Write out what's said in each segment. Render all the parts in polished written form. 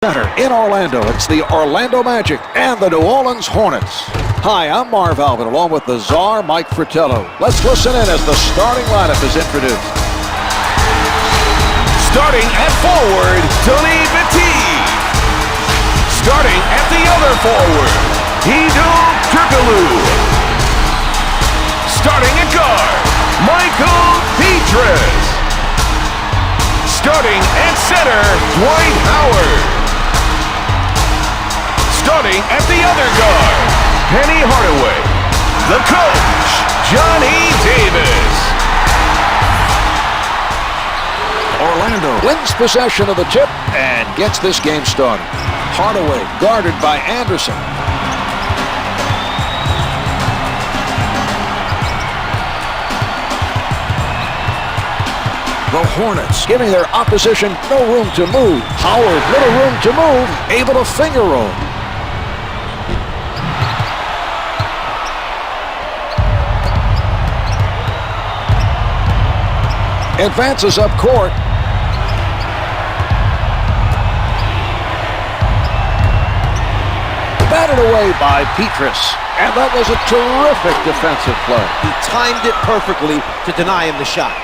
Center in Orlando. It's the Orlando Magic and the New Orleans Hornets. Hi, I'm Marv Alvin, along with the czar, Mike Fratello. Let's listen in as the starting lineup is introduced. Starting at forward, Tony Petit. Starting at the other forward, Hedo Turkoglu. Starting at guard, Michael Petrus. Starting at center, Dwight Howard. Starting at the other guard, Anfernee Hardaway. The coach, Johnny Davis. Orlando wins possession of the tip and gets this game started. Hardaway guarded by Anderson. The Hornets giving their opposition no room to move. Howard, little room to move, able to finger roll. Advances up court. Batted away by Petrus. And that was a terrific defensive play. He timed it perfectly to deny him the shot.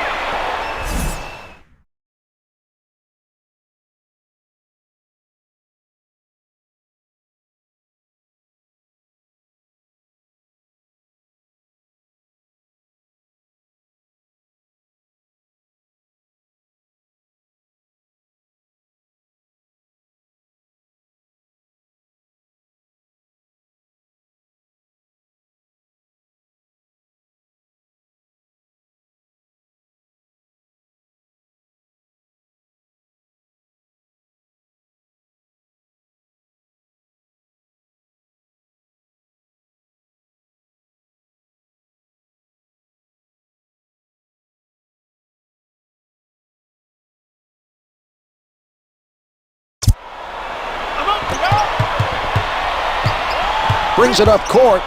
Brings it up court.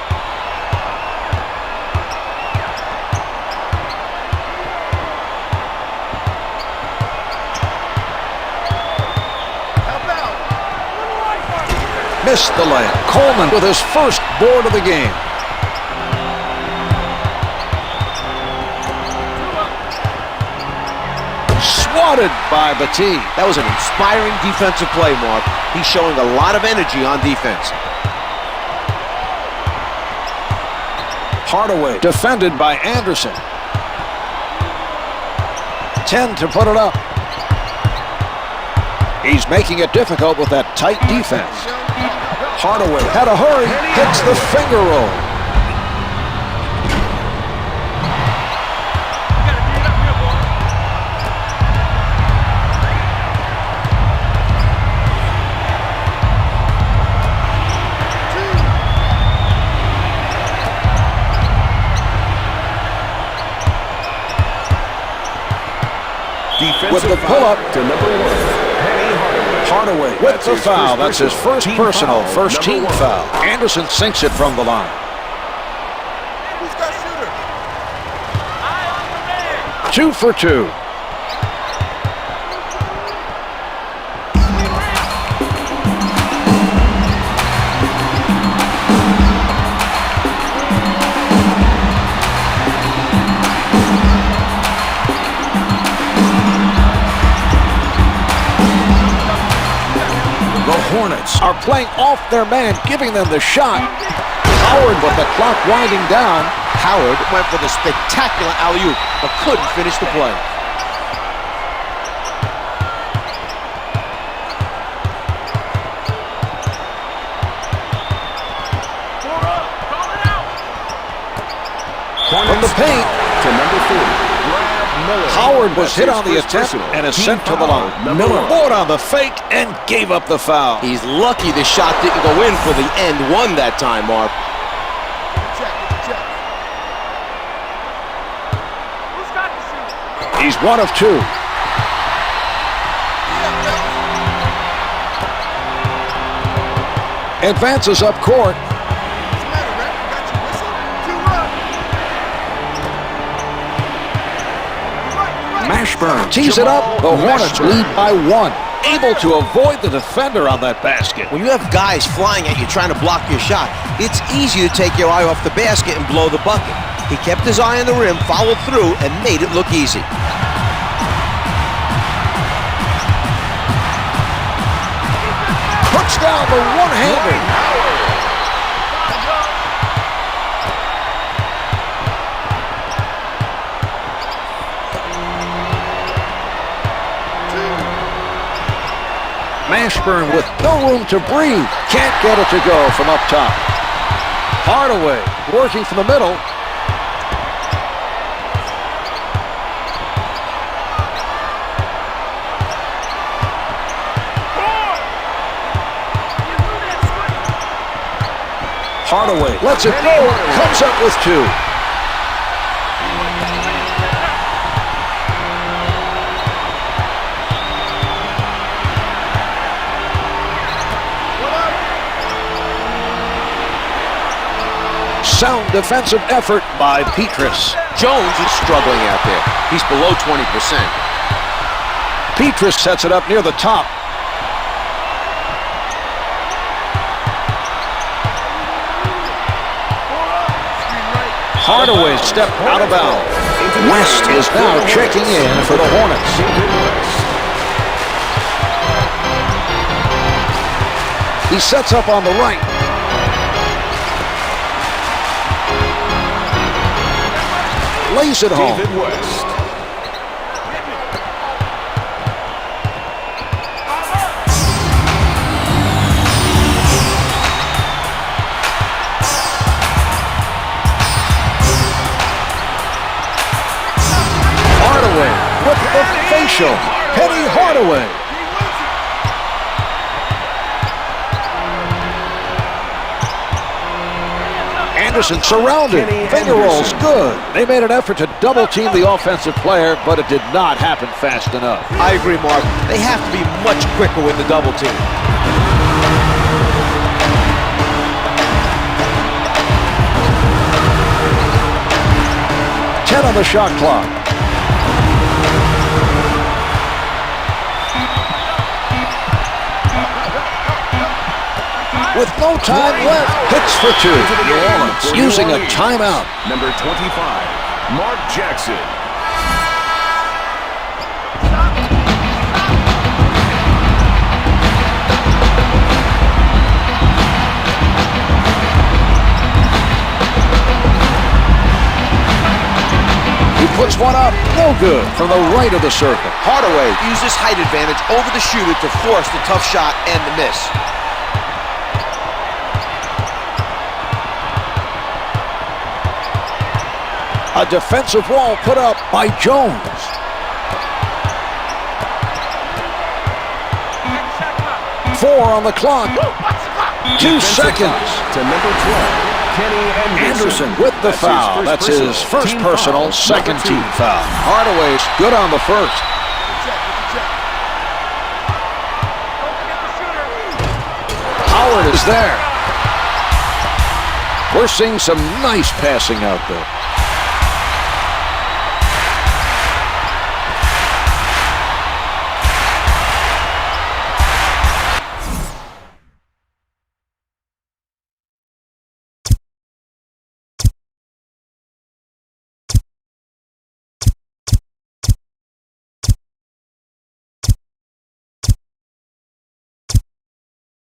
Missed the layup. Coleman with his first board of the game. Swatted by Petit. That was an inspiring defensive play, Mark. He's showing a lot of energy on defense. Hardaway defended by Anderson. 10 to put it up. He's making it difficult with that tight defense. Hardaway had a hurry, hits the finger roll. With the pull-up to number 1. Hardaway with the foul. That's his first personal, first team foul. Anderson sinks it from the line. Who's got shooter? 2 for 2. Hornets are playing off their man, giving them the shot. Howard with the clock winding down. Howard went for the spectacular alley-oop, but couldn't finish the play. From the paint To number 40. Howard was hit on the attempt and is sent to the line. Miller bought on the fake and gave up the foul. He's lucky the shot didn't go in for the end one that time, Mark. He's 1 of 2. Advances up court. Mashburn tees it up. The Hornets lead by 1. able to avoid the defender on that basket. When you have guys flying at you trying to block your shot, it's easy to take your eye off the basket and blow the bucket. He kept his eye on the rim, followed through, and made it look easy. Puts down the one-hander. Mashburn with no room to breathe. Can't get it to go from up top. Hardaway working from the middle. Hardaway lets it go. Comes up with two. Sound defensive effort by Petrus. Jones is struggling out there. He's below 20%. Petrus sets it up near the top. Hardaway stepped out of bounds. West is now checking in for the Hornets. He sets up on the right. Lays it home. Hardaway with the facial. Penny Hardaway. Anderson surrounded. Finger rolls good. They made an effort to double team the offensive player, but it did not happen fast enough. I agree, Mark. They have to be much quicker with the double team. Ten on the shot clock. With no time left, hits for two. New Orleans using a timeout. Number 25, Mark Jackson. He puts one up, no good, from the right of the circle. Hardaway used his height advantage over the shooter to force the tough shot and the miss. A defensive wall put up by Jones. Four on the clock. 2 seconds. To number 12, Kenny Anderson with the foul. That's his first personal, second team foul. Hardaway's good on the first. Howard is there. We're seeing some nice passing out there.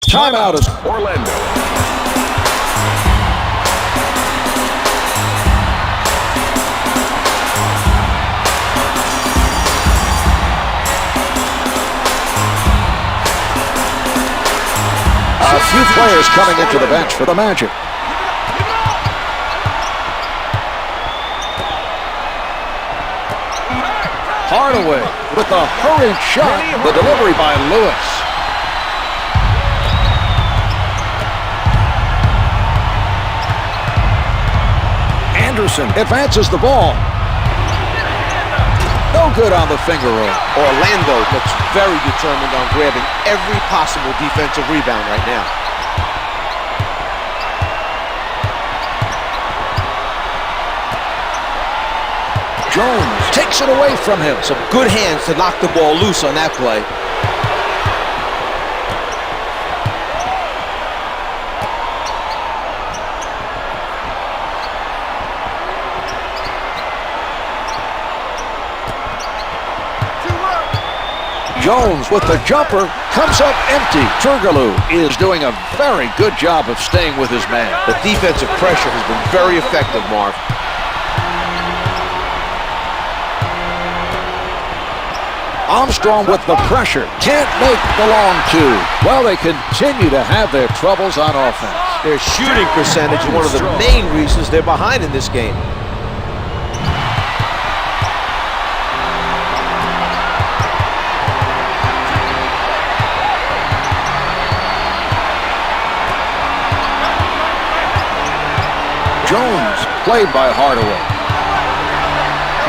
Timeout is Orlando. a few players coming into the bench for the Magic. Hardaway with a hurried shot. The delivery by Lewis. Anderson advances the ball. No good on the finger roll. Orlando looks very determined on grabbing every possible defensive rebound right now. Jones takes it away from him. Some good hands to knock the ball loose on that play. Jones with the jumper comes up empty. Turgaloo is doing a very good job of staying with his man. The defensive pressure has been very effective, Marv. Armstrong with the pressure. Can't make the long two. Well, they continue to have their troubles on offense. Their shooting percentage is one of the main reasons they're behind in this game. Jones played by Hardaway.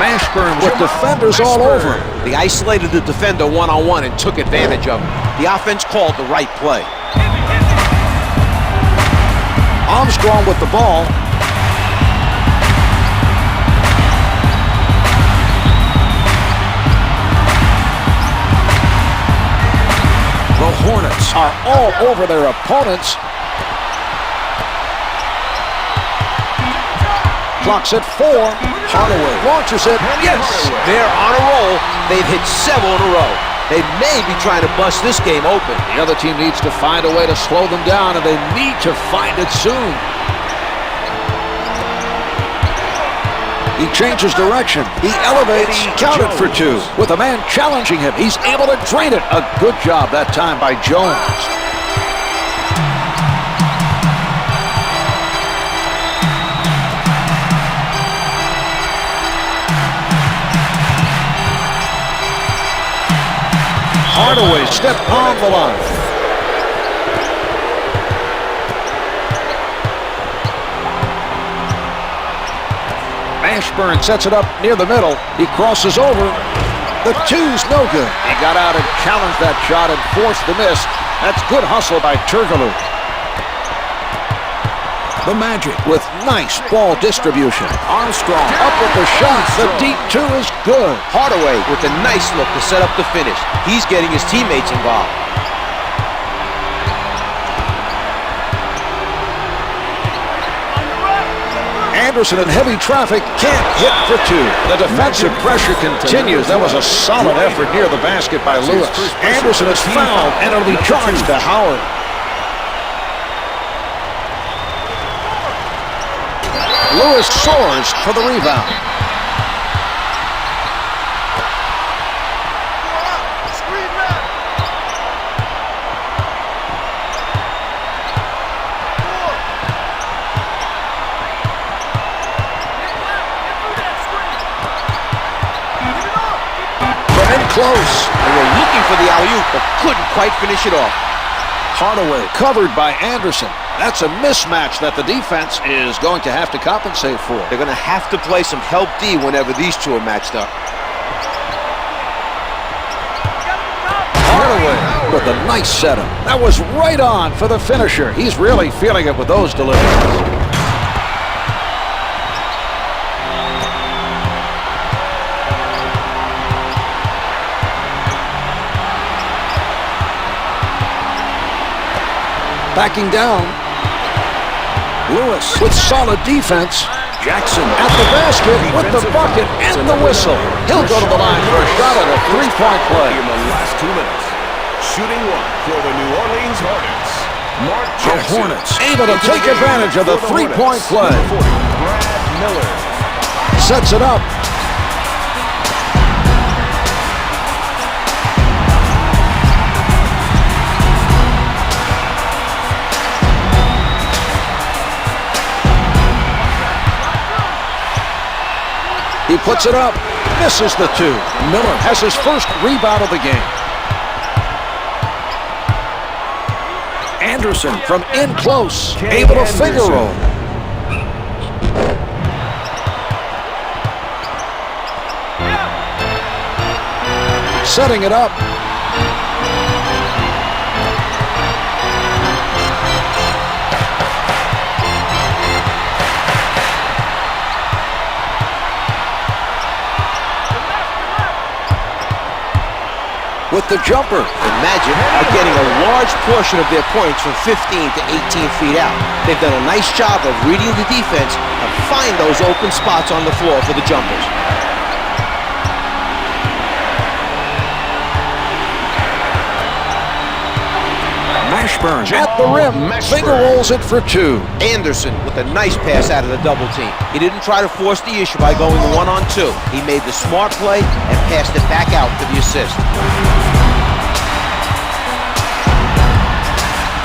Mashburn with defenders all over him. They isolated the defender one-on-one and took advantage of him. The offense called the right play. Armstrong with the ball. The Hornets are all over their opponents. Clock's at 4. Hardaway launches it. Yes! They're on a roll. They've hit several in a row. They may be trying to bust this game open. The other team needs to find a way to slow them down, and they need to find it soon. He changes direction. He elevates. Counted for 2. With a man challenging him, he's able to drain it. A good job that time by Jones. Hardaway stepped on the line. Mashburn sets it up near the middle. He crosses over. The two's no good. He got out and challenged that shot and forced the miss. That's good hustle by Turgaloo. The Magic with nice ball distribution. Armstrong up with the shot. The deep 2 is good. Hardaway with a nice look to set up the finish. He's getting his teammates involved. Anderson in heavy traffic can't hit for 2. The defensive pressure continues. That was a solid effort near the basket by Lewis. Anderson is fouled and it'll be charged to Howard. Lewis soars for the rebound. From in close. They were looking for the alley-oop, but couldn't quite finish it off. Hardaway covered by Anderson. That's a mismatch that the defense is going to have to compensate for. They're going to have to play some help D whenever these two are matched up. Hardaway with a nice setup. That was right on for the finisher. He's really feeling it with those deliveries. Backing down. Lewis with solid defense. Jackson at the basket with the bucket and the whistle. He'll go to the line for a shot at a 3-point play. In the last 2 minutes, shooting 1 for the New Orleans Hornets. The Hornets able to take advantage of the 3-point play. Brad Miller. Sets it up. He puts it up, misses the 2. Miller has his first rebound of the game. Anderson from in close, able to finger roll. Setting it up. With the jumper. The Magic are getting a large portion of their points from 15 to 18 feet out. They've done a nice job of reading the defense and find those open spots on the floor for the jumpers. Mashburn at the rim, finger rolls it for two. Anderson with a nice pass out of the double team. He didn't try to force the issue by going 1-on-2. He made the smart play and passed it back out for the assist.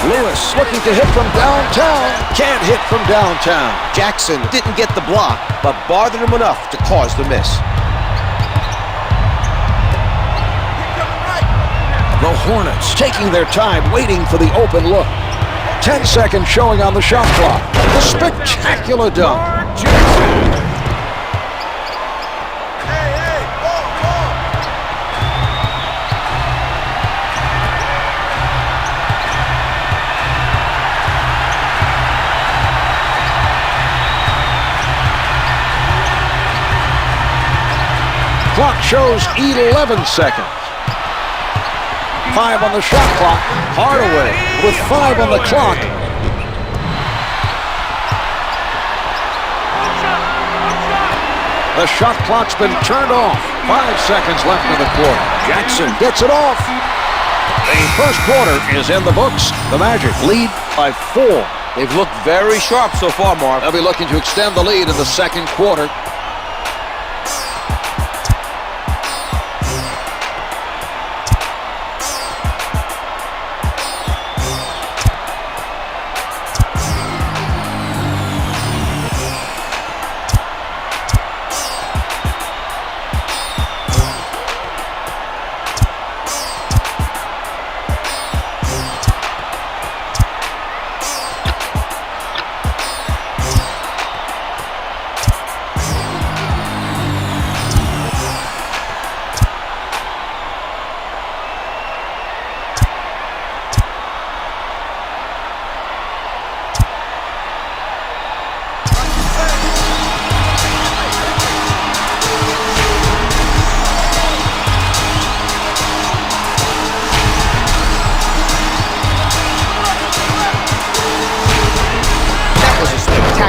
Lewis looking to hit from downtown. Can't hit from downtown. Jackson didn't get the block, but bothered him enough to cause the miss. The Hornets taking their time, waiting for the open look. 10 seconds showing on the shot clock. The spectacular dunk. Clock shows 11 seconds. 5 on the shot clock. Hardaway with 5 on the clock. The shot clock's been turned off. 5 seconds left in the quarter. Jackson gets it off. The first quarter is in the books. The Magic lead by 4. They've looked very sharp so far, Mark. They'll be looking to extend the lead in the second quarter.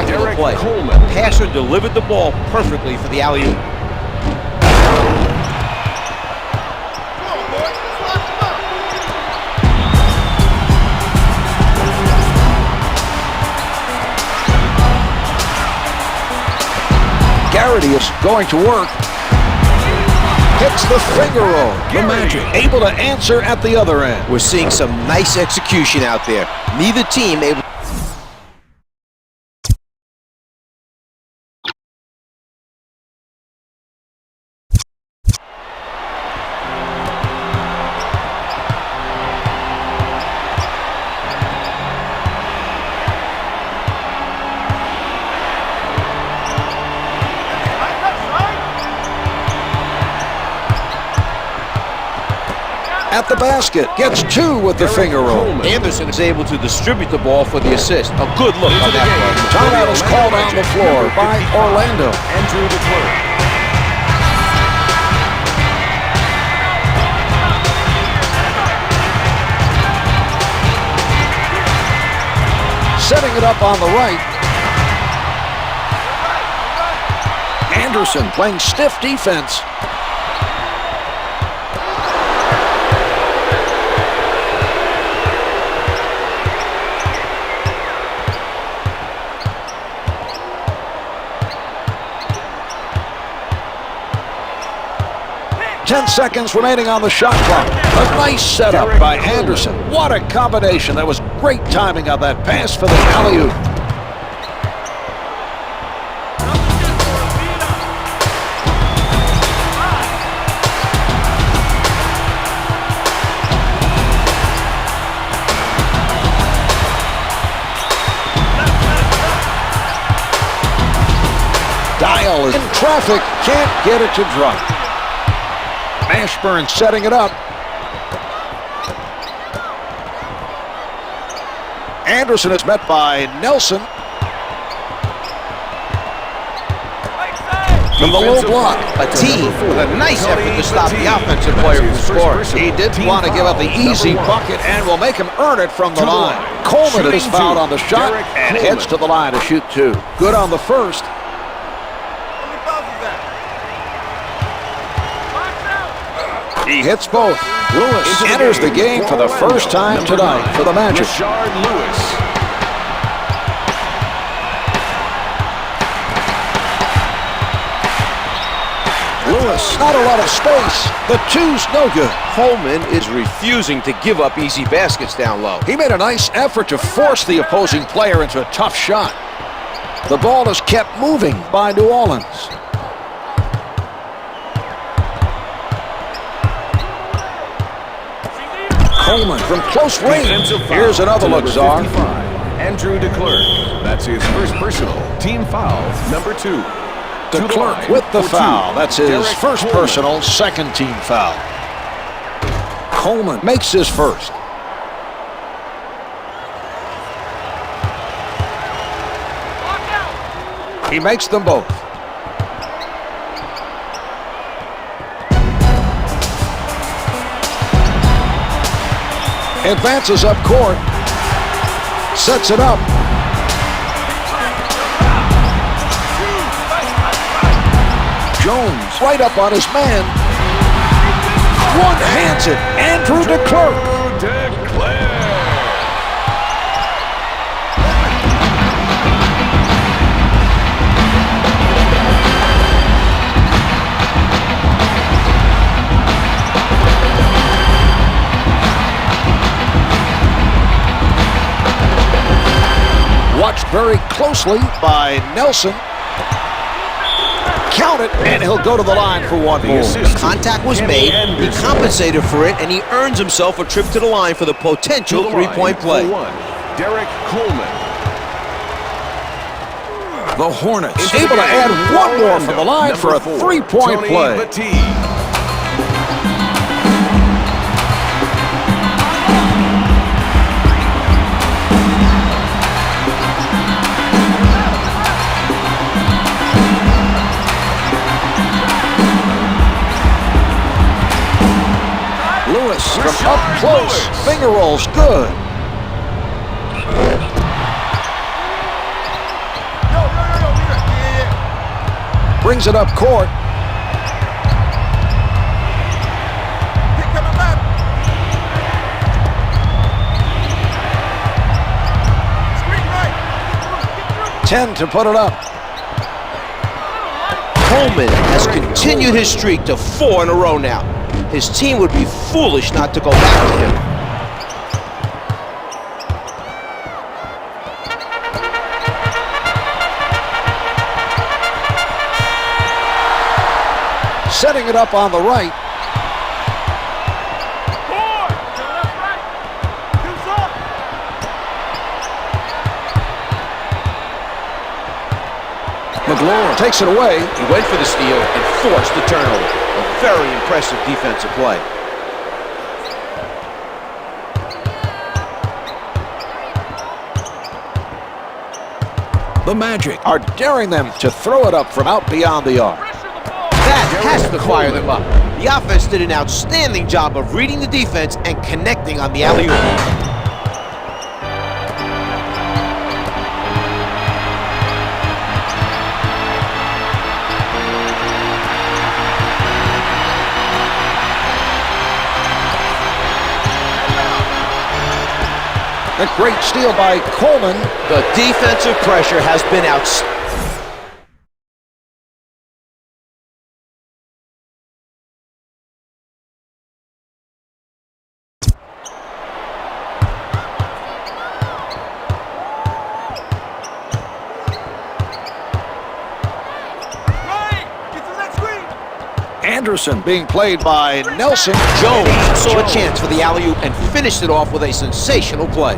Derrick Coleman. The passer delivered the ball perfectly for the alley-oop. Garrity is going to work. Hits the finger roll. The Magic able to answer at the other end. We're seeing some nice execution out there. Neither team able. At the basket, gets 2 with the finger roll. Anderson is able to distribute the ball for the assist. A good look on that play. Timeout is called on the floor by Orlando. Enter the court. Setting it up on the right. Anderson playing stiff defense. Ten seconds remaining on the shot clock. A nice setup by Anderson. What a combination. That was great timing on that pass for the alley-oop. Dial is in traffic. Can't get it to drop. Mashburn setting it up. Anderson is met by Nelson. From the low block. A team with a nice effort to stop the offensive player from scoring. He didn't want to give up the easy bucket and will make him earn it from the line. Coleman is fouled on the shot and heads to the line to shoot 2. Good on the first. He hits both. Lewis enters the game for the first time tonight for the Magic. Lewis, not a lot of space. The two's no good. Coleman is refusing to give up easy baskets down low. He made a nice effort to force the opposing player into a tough shot. The ball is kept moving by New Orleans. Coleman from close range. Here's another look, Czar. Andrew DeClerc. That's his first personal. Team foul, number 2. DeClerc with the foul. That's his first personal, second team foul. Coleman makes his first. He makes them both. Advances up court. Sets it up. Jones right up on his man. One-hands it. Andrew DeClerc. Watched very closely by Nelson. Count it, and he'll go to the line for one more. Contact was made, he compensated for it, and he earns himself a trip to the line for the potential three-point play. Derrick Coleman. The Hornets able to add one more from the line for a three-point play. Lewis from up close. Finger rolls good. Brings it up court. Coming back. 10 to put it up. Coleman has continued his streak to 4 in a row now. His team would be foolish not to go back to him. Setting it up on the right. McLaurin takes it away. He went for the steal and forced the turnover. A very impressive defensive play. The Magic are daring them to throw it up from out beyond the arc. That has to fire them up. The offense did an outstanding job of reading the defense and connecting on the alley-oop. A great steal by Coleman. The defensive pressure has been outstanding. Anderson being played by Nelson. Jones saw a chance for the alley-oop and finished it off with a sensational play.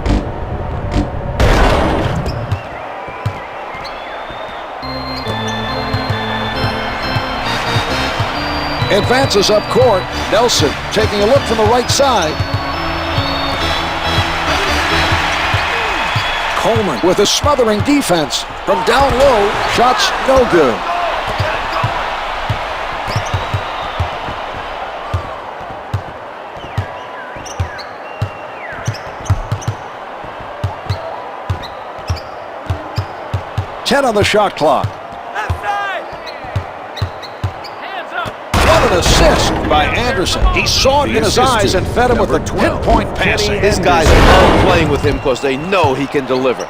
Advances up court. Nelson taking a look from the right side. Coleman with a smothering defense. From down low, shots no good. Ten on the shot clock. Left side. Hands up. What an assist by Anderson. He saw it in his eyes and fed him with the pinpoint passing. His guys love playing with him because they know he can deliver.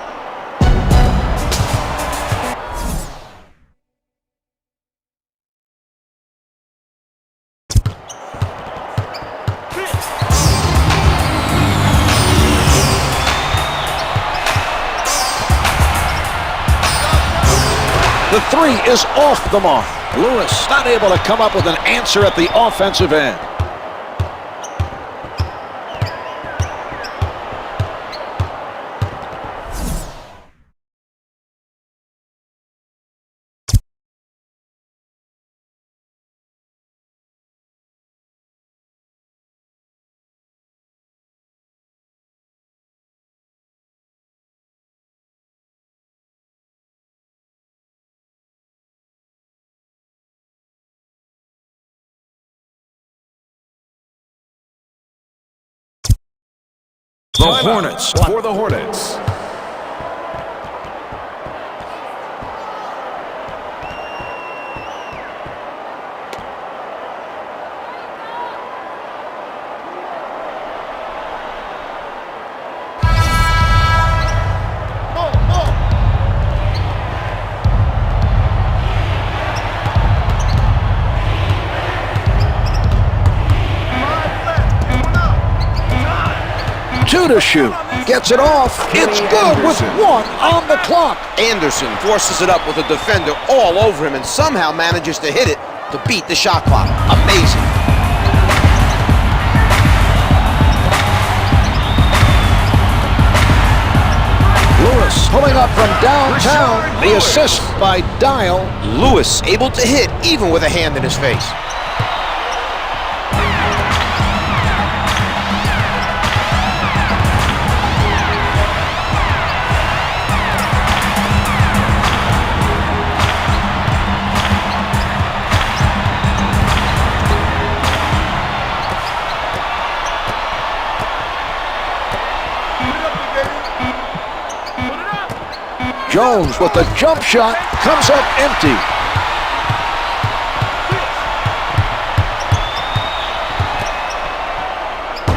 The three is off the mark. Lewis not able to come up with an answer at the offensive end. The Hornets for the Hornets. Two to shoot. Gets it off. It's good with 1 on the clock. Anderson forces it up with a defender all over him and somehow manages to hit it to beat the shot clock. Amazing. Lewis pulling up from downtown. The assist by Dial. Lewis able to hit even with a hand in his face. Jones with the jump shot comes up empty.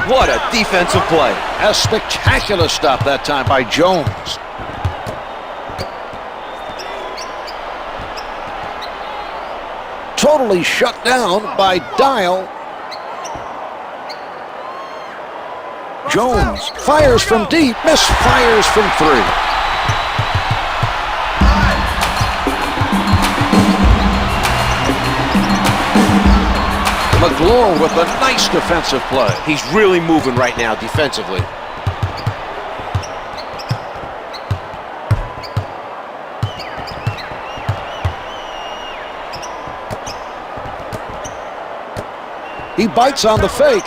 What a defensive play. A spectacular stop that time by Jones. Totally shut down by Dial. Jones fires from deep, misfires from three. McGlure with a nice defensive play. He's really moving right now defensively. He bites on the fake.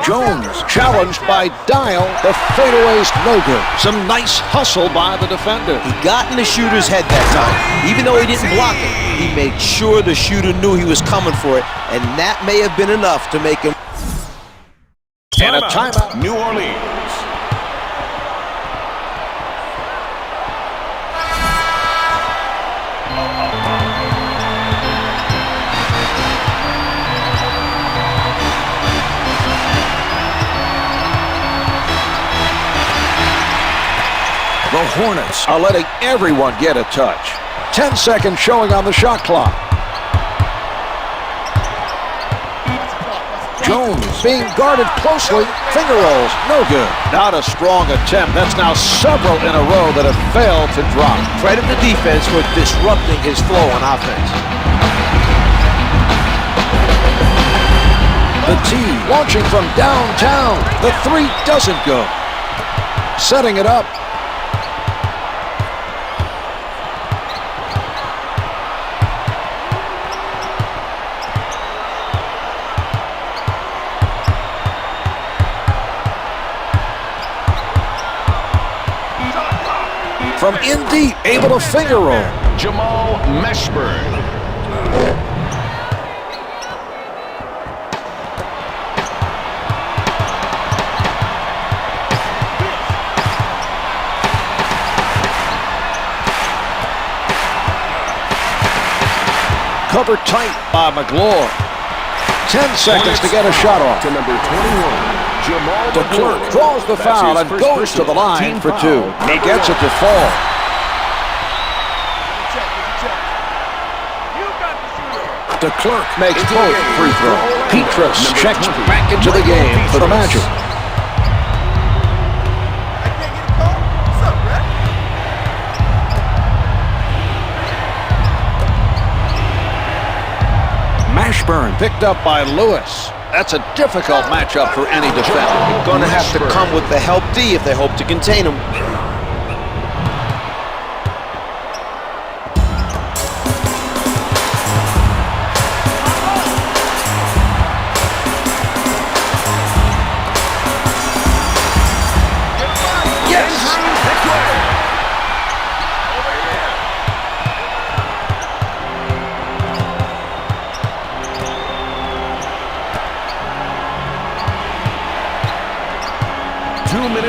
Jones challenged by Dial. The fadeaway's no good. Some nice hustle by the defender. He got in the shooter's head that time. Even though he didn't block it, he made sure the shooter knew he was coming for it, and that may have been enough to make him. And a timeout. New Orleans. The Hornets are letting everyone get a touch. 10 seconds showing on the shot clock. Jones being guarded closely. Finger rolls, no good. Not a strong attempt. That's now several in a row that have failed to drop. Credit the defense for disrupting his flow on offense. The T launching from downtown. The three doesn't go. Setting it up. From in deep, able to finger roll. Jamal Mashburn. covered tight by McGlure. 10 seconds to get a shot off. To number 21, Jamal. DeClerc draws the foul and goes to the line for two. He gets it to fall. DeClerc makes both free throws. Petrus checks back into the game for the Magic. Mashburn picked up by Lewis. That's a difficult matchup for any defender. They're going to have to come with the help D if they hope to contain him.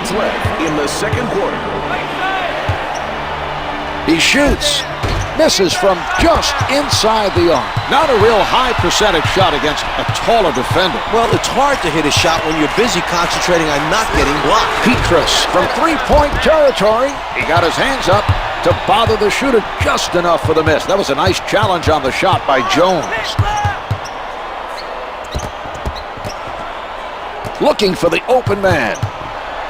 Left in the second quarter. He shoots. Misses from just inside the arc. Not a real high percentage shot against a taller defender. Well, it's hard to hit a shot when you're busy concentrating on not getting blocked. Petrus from three-point territory. He got his hands up to bother the shooter just enough for the miss. That was a nice challenge on the shot by Jones. Looking for the open man.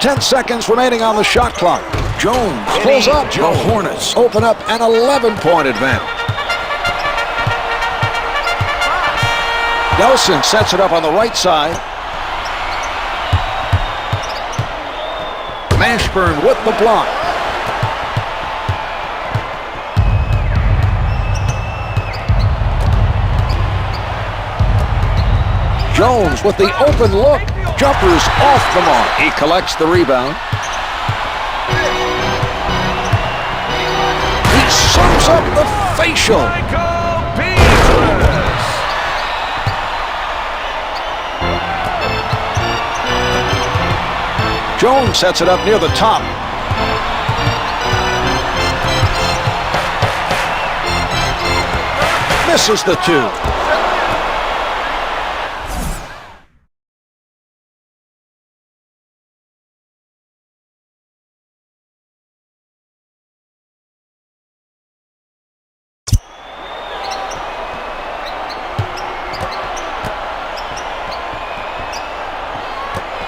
10 seconds remaining on the shot clock. Jones pulls up. The Hornets open up an 11-point advantage. Nelson sets it up on the right side. Mashburn with the block. Jones with the open look. Jumpers off the mark. He collects the rebound. He sums up the facial. Jones sets it up near the top. Misses the two.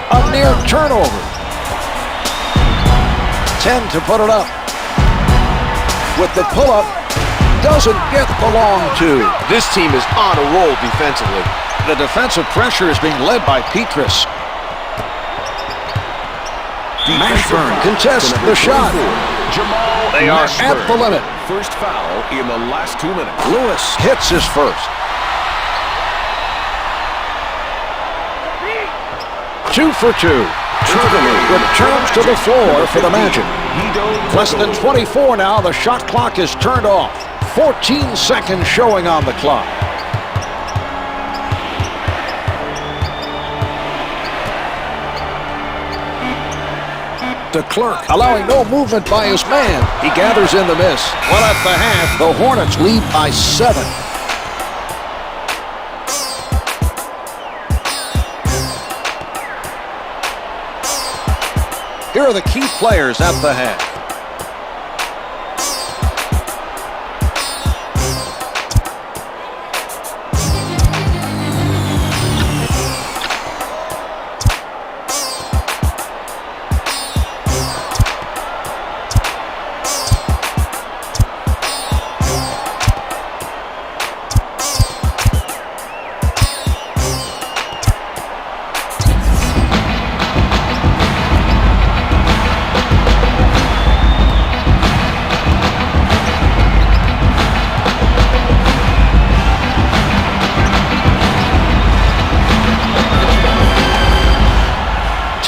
A near turnover. 10 to put it up. With the pull-up, doesn't get the long two. This team is on a roll defensively. The defensive pressure is being led by Petrus. Mashburn contests the shot. Jamal. They are at the limit. First foul in the last 2 minutes. Lewis hits his first. 2 for 2. Returns to the floor for the Magic. Less than 24 now. The shot clock is turned off. 14 seconds showing on the clock. DeClerc allowing no movement by his man. He gathers in the miss. Well, at the half, the Hornets lead by 7. Here are the key players at the half.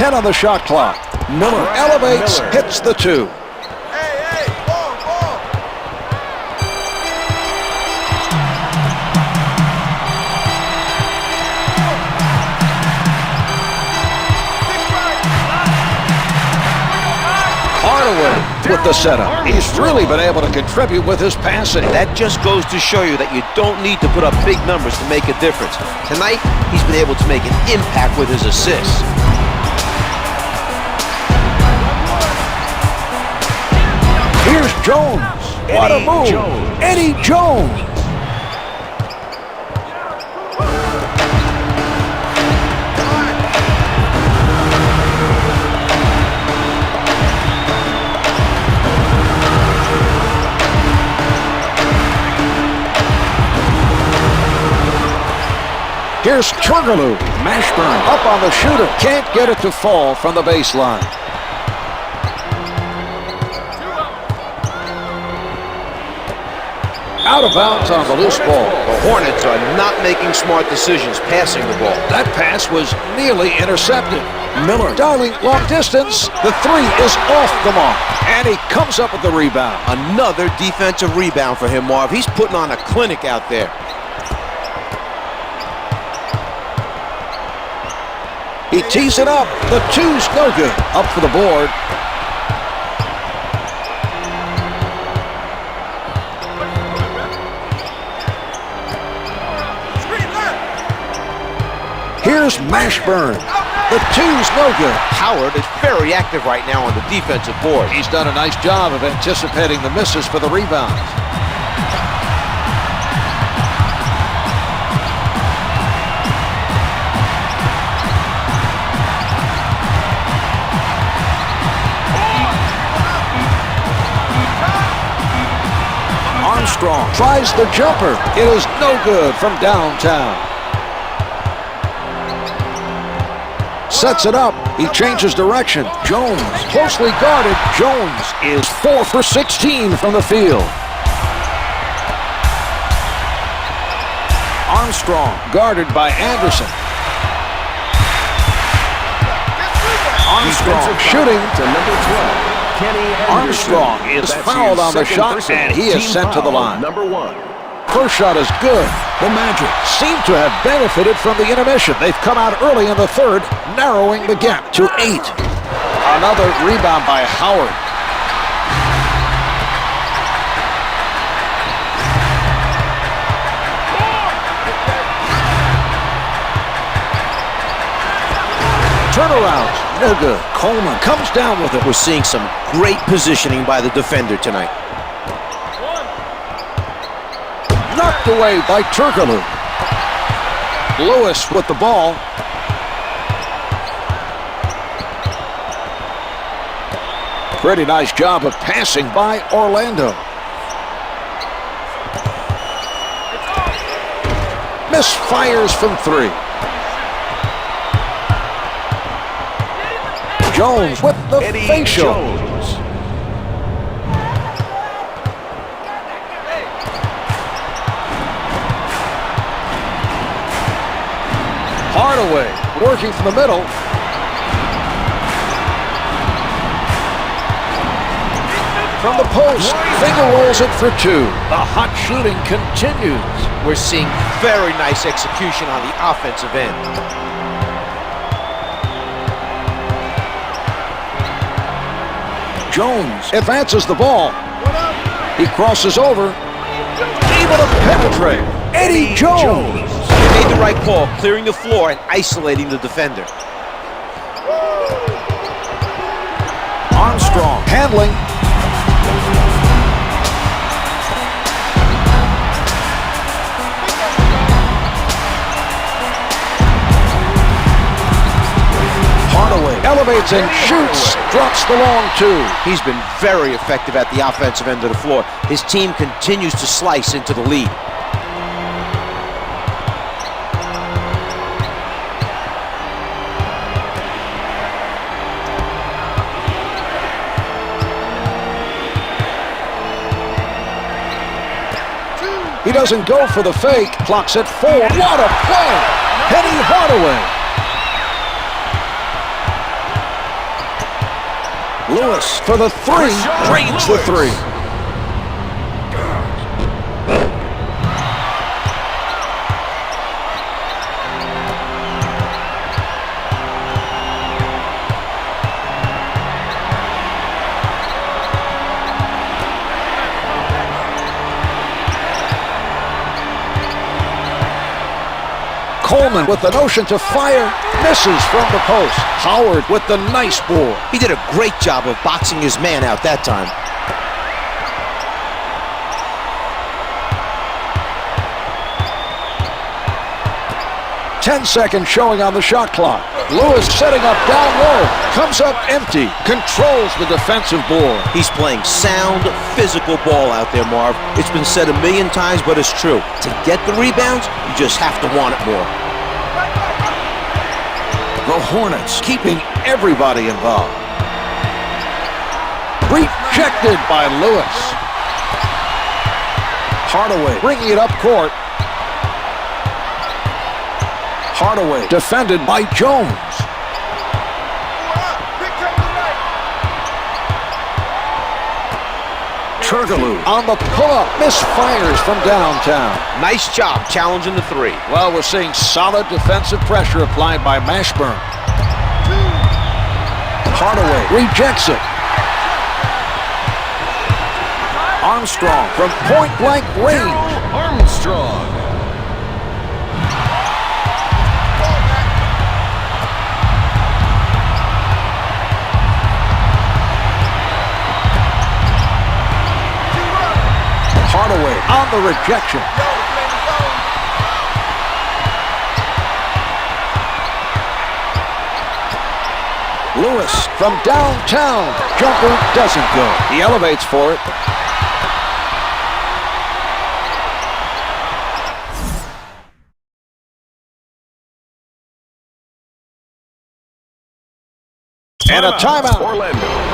On the shot clock. Miller elevates, hits the 2. Hey, ball. Hardaway with the setup. He's really been able to contribute with his passing. That just goes to show you that you don't need to put up big numbers to make a difference. Tonight, he's been able to make an impact with his assists. Here's Jones. What a move. Eddie Jones. Here's Turgaloo. Mashburn up on the shooter. Can't get it to fall from the baseline. Out of bounds on the loose ball. The Hornets are not making smart decisions passing the ball. That pass was nearly intercepted. Miller dialing long distance. The three is off the mark. And he comes up with the rebound. Another defensive rebound for him, Marv. He's putting on a clinic out there. He tees it up. The two's no good. Up for the board. Here's Mashburn. The two's no good. Howard is very active right now on the defensive board. He's done a nice job of anticipating the misses for the rebounds. Armstrong tries the jumper. It is no good from downtown. Sets it up. He changes direction. Jones closely guarded. Jones is 4 for 16 from the field. Armstrong guarded by Anderson. Armstrong shooting to number 12. Armstrong is fouled on the shot, and he is sent to the line. Number 1. First shot is good. The Magic seem to have benefited from the intermission. They've come out early in the third, narrowing the gap to 8. Another rebound by Howard. Turnaround, no good. Coleman comes down with it. We're seeing some great positioning by the defender tonight. Knocked away by Turgaloo. Lewis with the ball. Pretty nice job of passing by Orlando. Misfires from 3. Jones with the facial. Hardaway working from the middle. From the post, finger rolls it for 2. The hot shooting continues. We're seeing very nice execution on the offensive end. Jones advances the ball. He crosses over. Able to penetrate. Eddie Jones. He made the right call, clearing the floor and isolating the defender. Armstrong handling. Hardaway elevates and shoots. Drops the long 2. He's been very effective at the offensive end of the floor. His team continues to slice into the lead. He doesn't go for the fake. Clock's at 4. What a play! Anfernee Hardaway. Lewis for the 3. Drains the 3. Coleman with the notion to fire, misses from the post. Howard with the nice ball. He did a great job of boxing his man out that time. 10 seconds showing on the shot clock. Lewis setting up down low. Comes up empty. Controls the defensive board. He's playing sound, physical ball out there, Marv. It's been said a million times, but it's true. To get the rebounds, you just have to want it more. The Hornets keeping everybody involved. Rejected by Lewis. Hardaway bringing it up court. Hardaway defended by Jones. Turkoglu on the pull-up, misfires from downtown. Nice job challenging the three. Well, we're seeing solid defensive pressure applied by Mashburn. Hardaway rejects it. Armstrong from point-blank range. Armstrong. Hardaway on the rejection. Lewis from downtown. Jumper doesn't go. He elevates for it. And a timeout. Orlando.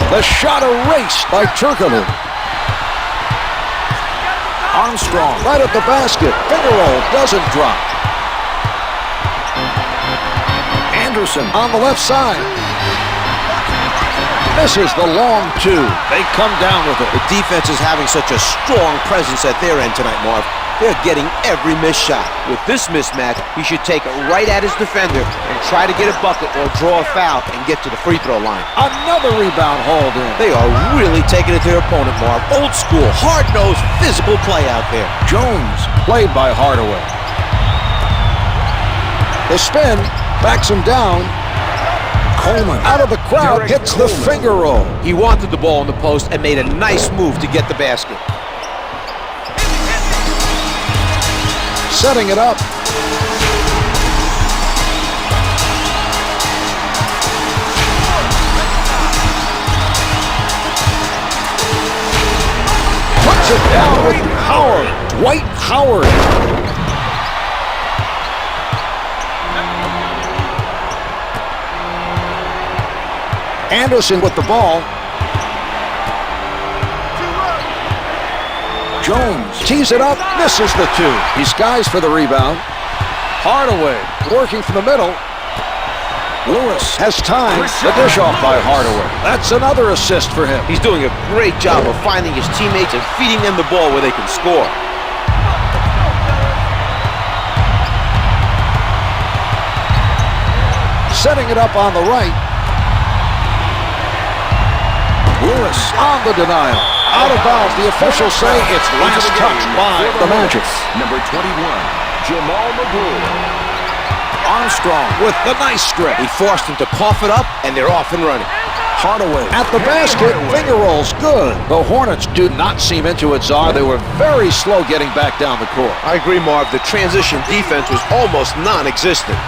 The shot erased by Turkoglu. Armstrong right at the basket. Finger roll doesn't drop. Anderson on the left side. Misses the long two. They come down with it. The defense is having such a strong presence at their end tonight, Marv. They're getting every missed shot. With this mismatch, he should take it right at his defender and try to get a bucket or draw a foul and get to the free throw line. Another rebound hauled in. They are really taking it to their opponent, Marv. Old school, hard-nosed, physical play out there. Jones played by Hardaway. The spin backs him down. Coleman out of the crowd, Derrick hits the finger roll. He wanted the ball in the post and made a nice move to get the basket. Setting it up. Puts it down with Howard. Dwight Howard. Anderson with the ball. Jones tees it up, misses the two. He skies for the rebound. Hardaway working from the middle. Lewis has time. The dish off by Hardaway. That's another assist for him. He's doing a great job of finding his teammates and feeding them the ball where they can score. Setting it up on the right. Lewis on the denial. Out of bounds. The officials say it's last touch by the Magic. Number 21, Jamal. Armstrong with the nice strip. He forced him to cough it up, and they're off and running. Hardaway at the basket. Finger rolls good. The Hornets do not seem into it, Czar. They were very slow getting back down the court. I agree, Marv. The transition defense was almost non-existent.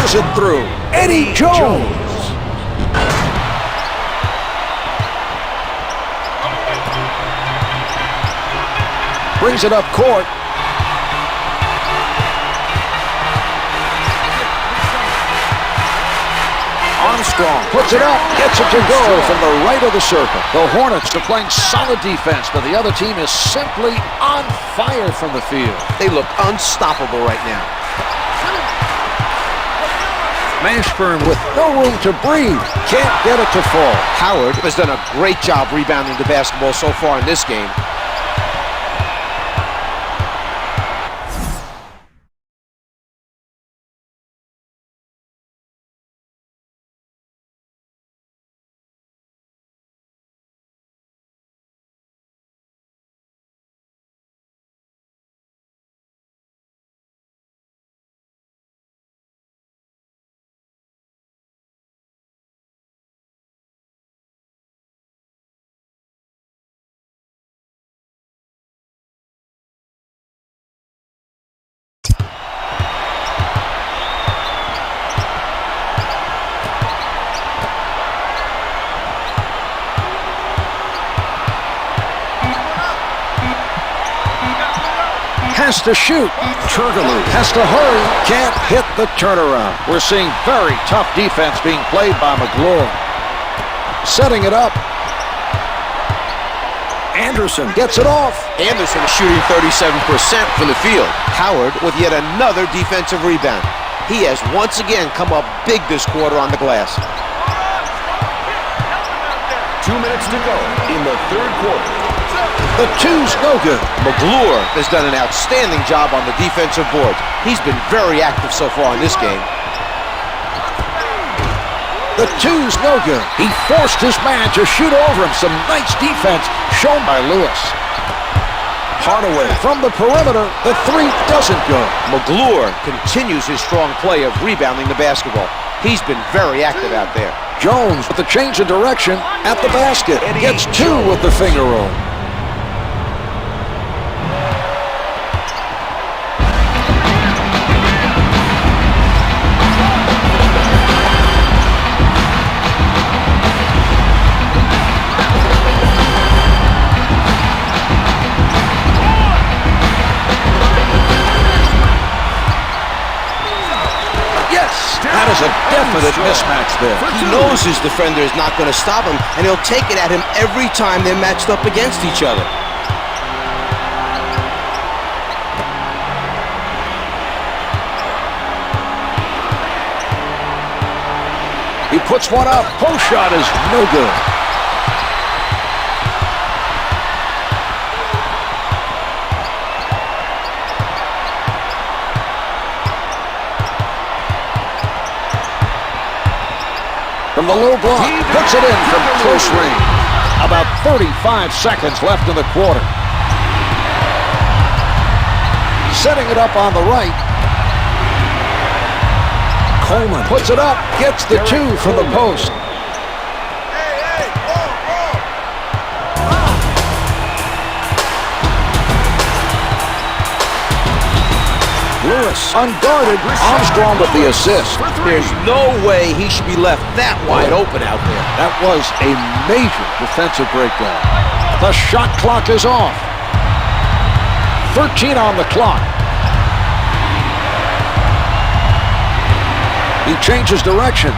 It through. Eddie Jones. Brings it up court. Armstrong puts it up, gets it to go from the right of the circle. The Hornets are playing solid defense, but the other team is simply on fire from the field. They look unstoppable right now. Mashburn with no room to breathe. Can't get it to fall. Howard has done a great job rebounding the basketball so far in this game. Has to shoot. Turkoglu has to hurry. Can't hit the turnaround. We're seeing very tough defense being played by McGlure. Setting it up. Anderson gets it off. Anderson is shooting 37% from the field. Howard with yet another defensive rebound. He has once again come up big this quarter on the glass. 2 minutes to go in the third quarter. The two's no good. McGlure has done an outstanding job on the defensive boards. He's been very active so far in this game. The two's no good. He forced his man to shoot over him. Some nice defense shown by Lewis. Hardaway from the perimeter. The three doesn't go. McGlure continues his strong play of rebounding the basketball. He's been very active out there. Jones with the change of direction at the basket. Gets two with the finger roll. That is a definite mismatch there. He knows his defender is not going to stop him, and he'll take it at him every time they're matched up against each other. He puts one up. Post shot is no good. From the low block, puts it in from close range. About 35 seconds left in the quarter. Setting it up on the right. Coleman puts it up, gets the two from the post. Lewis, unguarded. Armstrong with the assist. There's no way he should be left that wide open out there. That was a major defensive breakdown. The shot clock is off. 13 on the clock. He changes direction.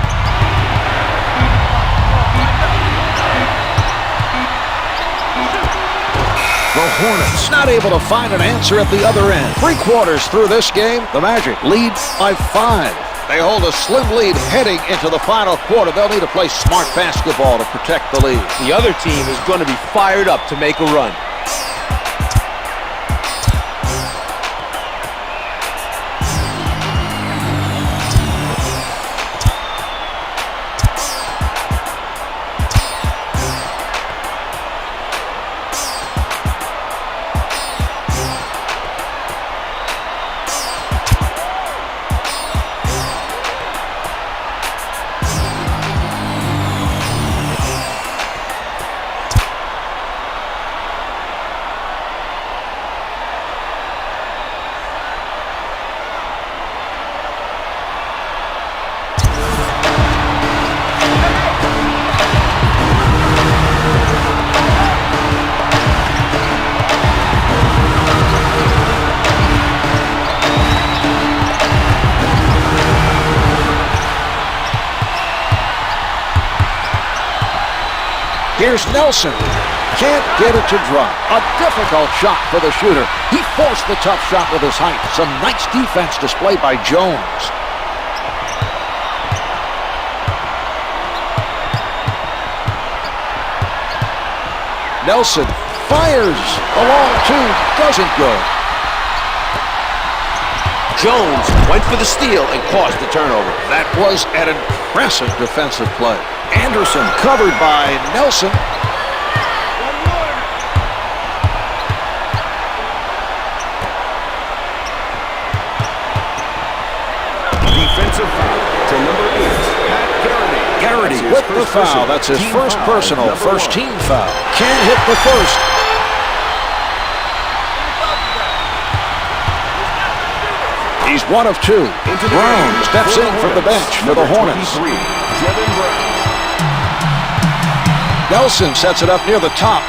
The Hornets not able to find an answer at the other end. 3 quarters through this game, the Magic lead by 5. They hold a slim lead heading into the final quarter. They'll need to play smart basketball to protect the lead. The other team is going to be fired up to make a run. Here's Nelson. Can't get it to drop. A difficult shot for the shooter. He forced the tough shot with his height. Some nice defense displayed by Jones. Nelson fires. A long two. Doesn't go. Jones went for the steal and caused the turnover. That was an impressive defensive play. Anderson covered by Nelson. Defensive foul to number 8, Garrity with the foul. That's his first personal, first team foul. Can't hit the first. He's 1 of 2. Brown steps in from the bench for the Hornets. Nelson sets it up near the top.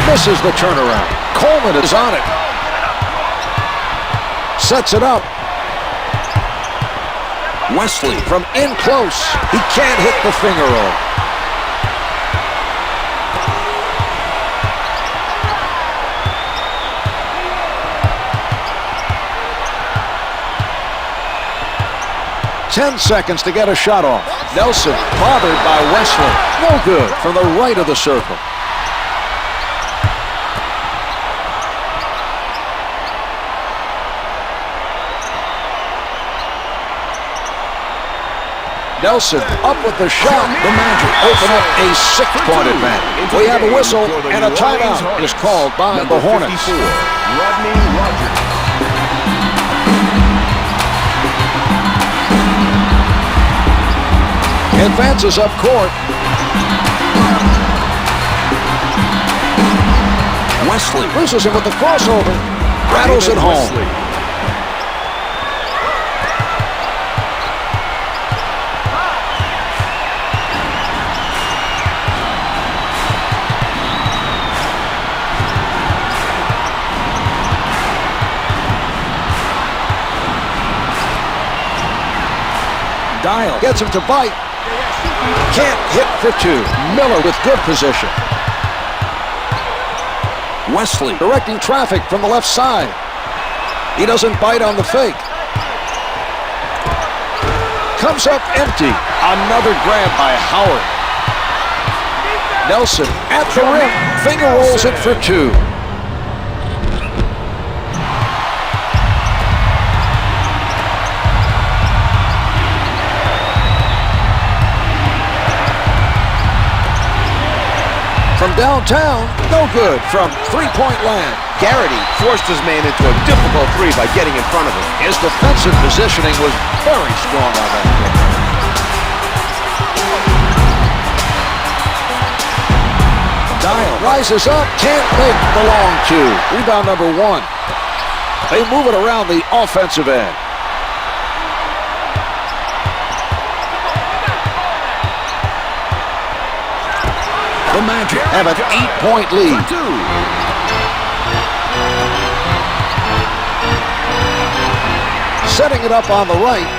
Misses the turnaround. Coleman is on it. Sets it up. Wesley from in close. He can't hit the finger roll. Ten seconds to get a shot off. Nelson bothered by Wesley. No good from the right of the circle. Nelson up with the shot. The Magic open up a 6-point advantage. We have a whistle and a timeout is called by the Hornets. Advances up court. Wesley loses it with the crossover. Rattles it home. Dial gets him to bite. Can't hit for 2. Miller with good position. Wesley directing traffic from the left side. He doesn't bite on the fake. Comes up empty. Another grab by Howard. Nelson at the rim. Finger rolls it for 2. From downtown, no good from 3-point land. Garrity forced his man into a difficult 3 by getting in front of him. His defensive positioning was very strong on that play. Dial rises up, can't make the long 2. Rebound number 1. They move it around the offensive end. The Magic have an 8-point lead. Setting it up on the right.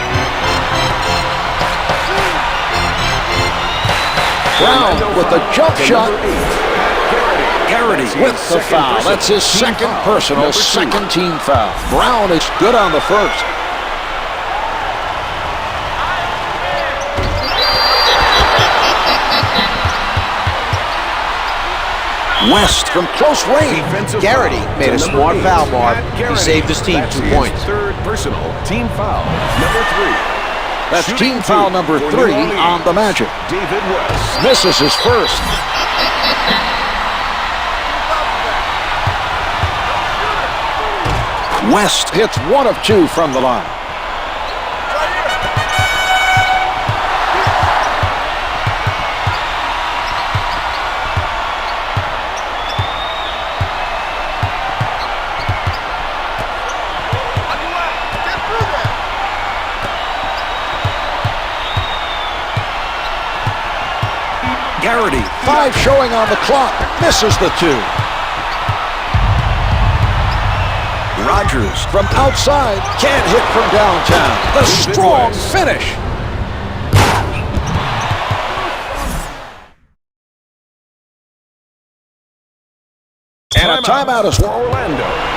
Brown with the jump shot. Garrity with the foul. That's his second personal, second team foul. Brown is good on the first. West from close range. Garrity made a smart foul, Marv. He saved his team 2 points. Third personal team foul, number 3. That's team foul number 3 on the Magic. David West misses his first. West hits 1 of 2 from the line. Garrity, 5 showing on the clock, misses the 2. Rodgers from outside can't hit from downtown. The strong finish. And a timeout is for Orlando.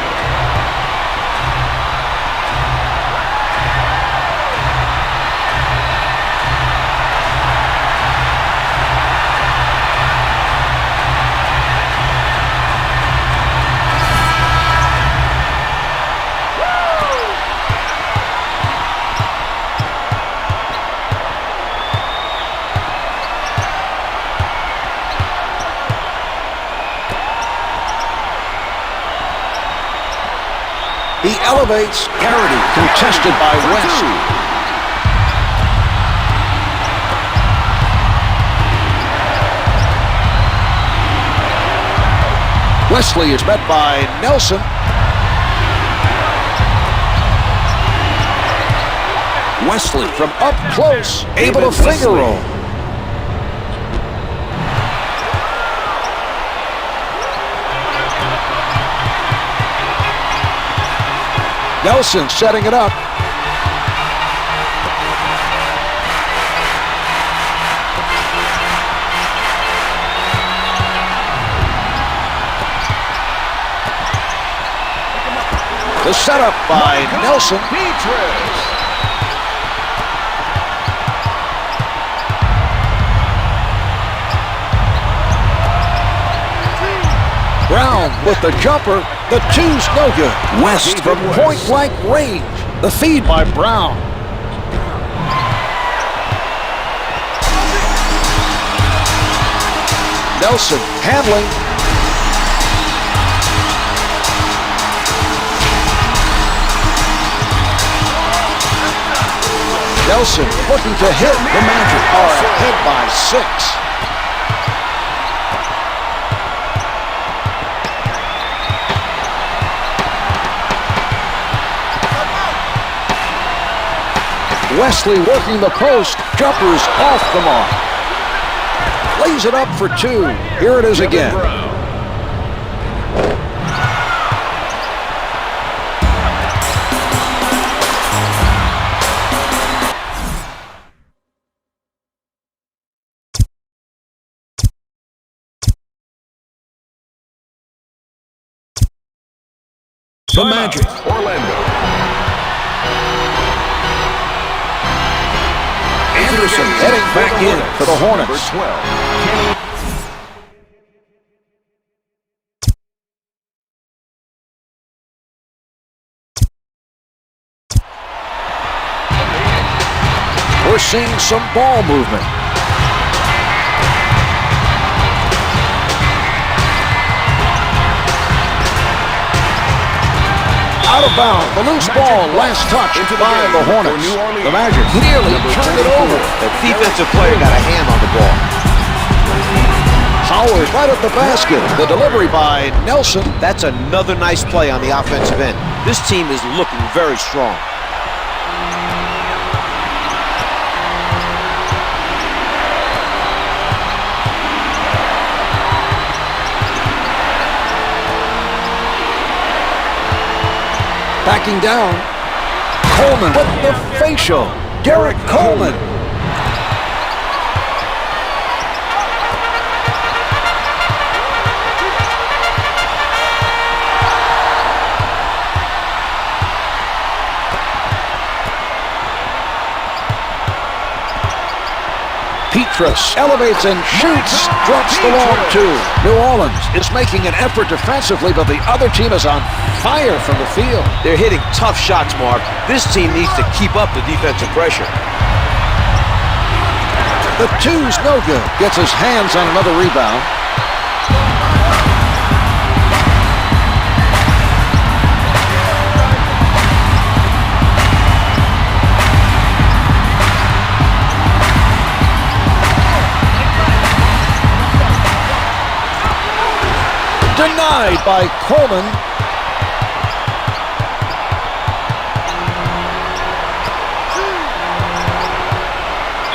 He elevates Garrity, contested by West. Wesley is met by Nelson. Wesley from up close, able to finger roll. Nelson setting it up. The setup by Nelson. Brown with the jumper. The two's no good. West from point-blank range. The feed by Brown. Nelson handling. Nelson looking to hit. The Magic are ahead by 6. Wesley working the post. Jumper's off the mark. Lays it up for 2. Here it is again. The Magic. Orlando. Anderson heading back in for the Hornets. Number 12. We're seeing some ball movement. Out of bounds. The loose ball, last touch by the Hornets. The Magic nearly turned it over. The defensive player got a hand on the ball. Howard right at the basket. The delivery by Nelson. That's another nice play on the offensive end. This team is looking very strong. Backing down. Coleman with the facial. Derrick Coleman. Petrus elevates and shoots. Drops the long 2. New Orleans is making an effort defensively, but the other team is on fire from the field. They're hitting tough shots, Mark. This team needs to keep up the defensive pressure. The two's no good. Gets his hands on another rebound. Denied by Coleman.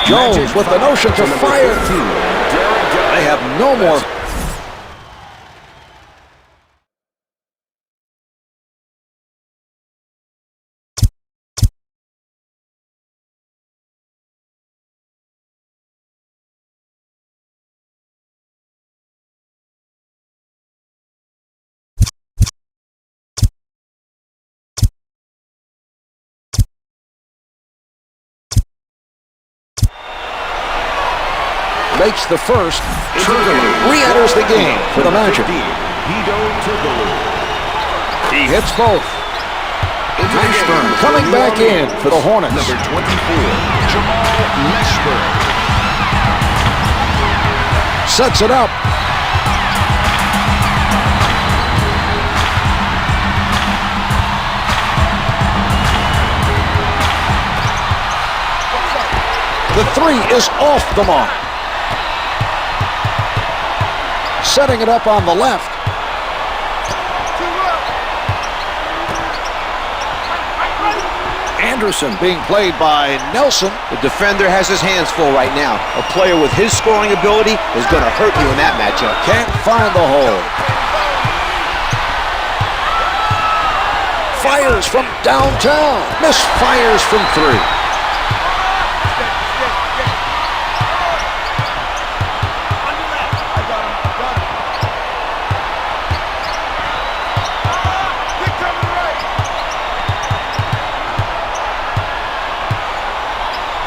Jones with the notion to fire. They have no more makes the first. Re-enters the game for the Magic. He hits both. Mashburn coming back in for the Hornets. Number 24, Jamal Mashburn. Sets it up. The three is off the mark. Setting it up on the left. Anderson being played by Nelson. The defender has his hands full right now. A player with his scoring ability is going to hurt you in that matchup. Can't find the hole. Fires from downtown. Misfires from three.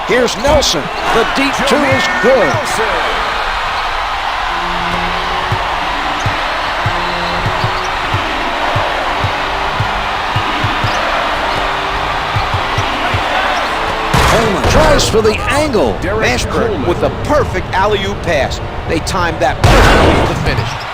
Here's Nelson. The deep two is good. Coleman tries for the angle. Mashburn with the perfect alley-oop pass. They timed that perfectly to finish.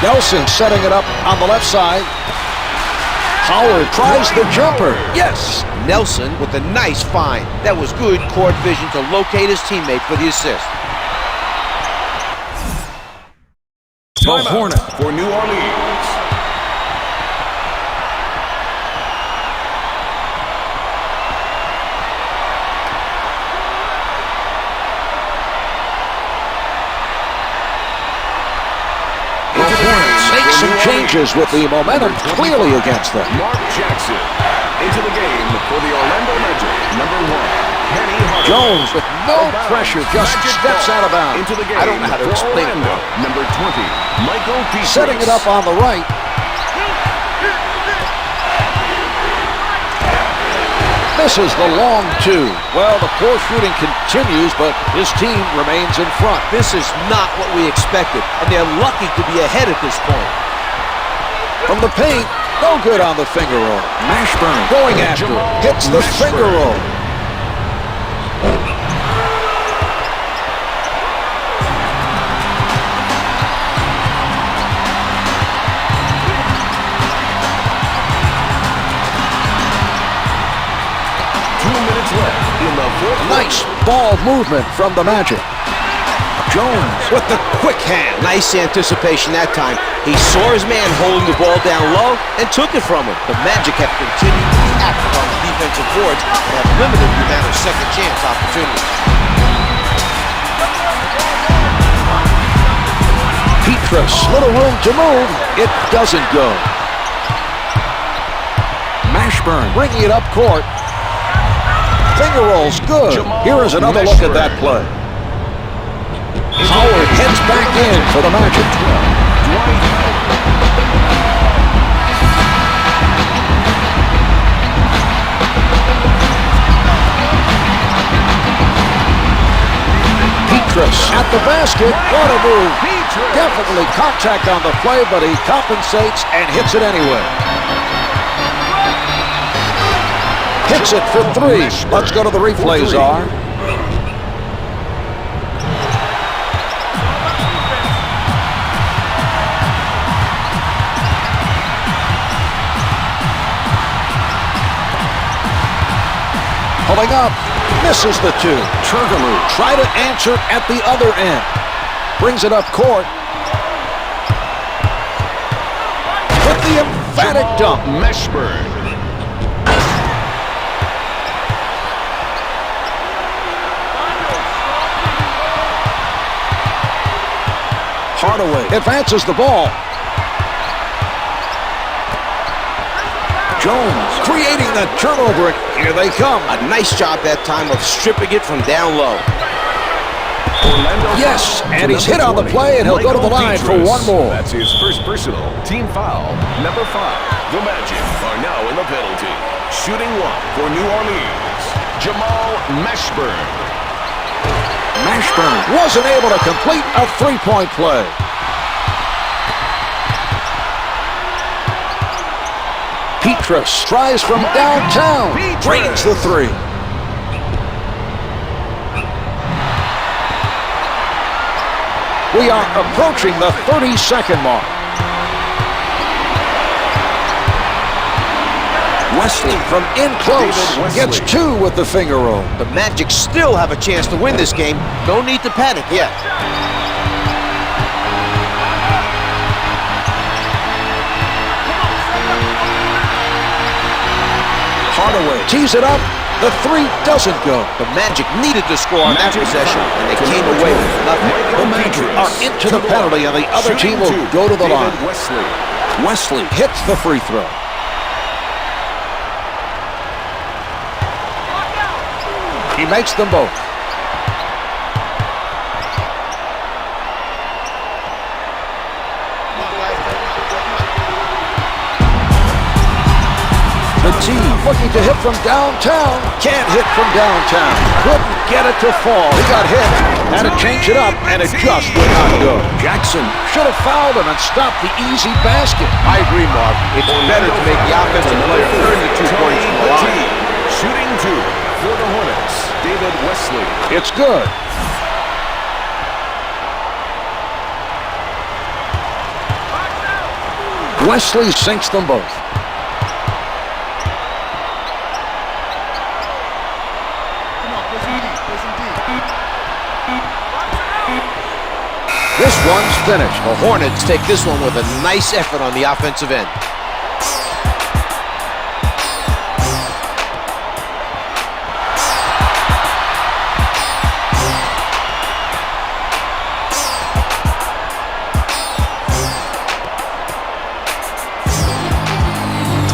Nelson setting it up on the left side. Howard tries the jumper. Yes. Nelson with a nice find. That was good court vision to locate his teammate for the assist. The Hornet for New Orleans. Some changes with the momentum clearly against them. Mark Jackson into the game for the Orlando Magic. Number 1, Anfernee Hardaway. Jones with no pressure just steps out of bounds. Into the game I don't know how to explain it. Number 20, Michael P. Setting it up on the right. Misses the long two. Well, the poor shooting continues, but his team remains in front. This is not what we expected, and they're lucky to be ahead at this point. From the paint, no good on the finger roll. Mashburn going after it. Hits the finger roll. Nice ball movement from the Magic. Jones with the quick hand. Nice anticipation that time. He saw his man holding the ball down low and took it from him. The Magic have continued to be active on the defensive boards and have limited the amount of second chance opportunities. Petrus, little room to move. It doesn't go. Mashburn bringing it up court. Finger rolls good. Here is another look at that play. Howard heads back in for the Magic. Dwight Howard. Petrus at the basket. What a move. Definitely contact on the play, but he compensates and hits it anyway. Hits it for three. Let's go to the replay, Czar. Pulling up, misses the two. Turgalu try to answer at the other end. Brings it up court. With the emphatic Jamal dunk. Mashburn. Hardaway advances the ball. Jones creating the turnover. Here they come. A nice job that time of stripping it from down low. Yes, and he's hit on the play, and he'll go to the line for one more. That's his first personal. Team foul, number 5. The Magic are now in the penalty. Shooting one for New Orleans. Jamal Mashburn. Mashburn wasn't able to complete a three-point play. Petrus tries from downtown. Drains the three. We are approaching the 30-second mark. Wesley from in close gets two with the finger roll. The Magic still have a chance to win this game. No need to panic yet. Hardaway tees it up. The three doesn't go. The Magic needed to score on that possession, and they came away with nothing. The Magic are into the penalty, and the other team will go to the line. Wesley hits the free throw. He makes them both. The team looking to hit from downtown. Can't hit from downtown. Couldn't get it to fall. He got hit. Had to change it up, and it just would not go. Jackson should have fouled him and stopped the easy basket. I agree, Mark. It's better to make the offensive player earn the 2 points from the line. Shooting two for the Hornets. David Wesley. It's good. Wesley sinks them both. This one's finished. The Hornets take this one with a nice effort on the offensive end.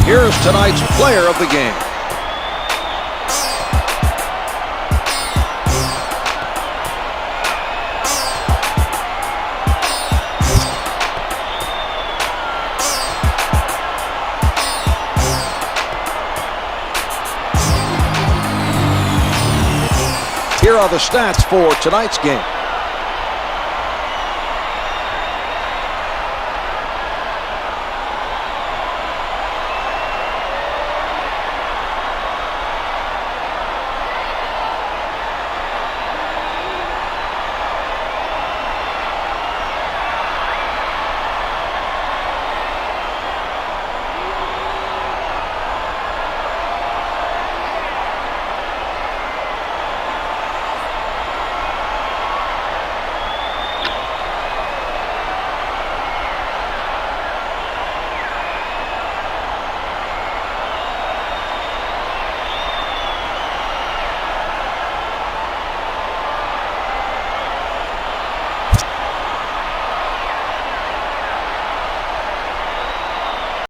Here's tonight's player of the game. Here are the stats for tonight's game.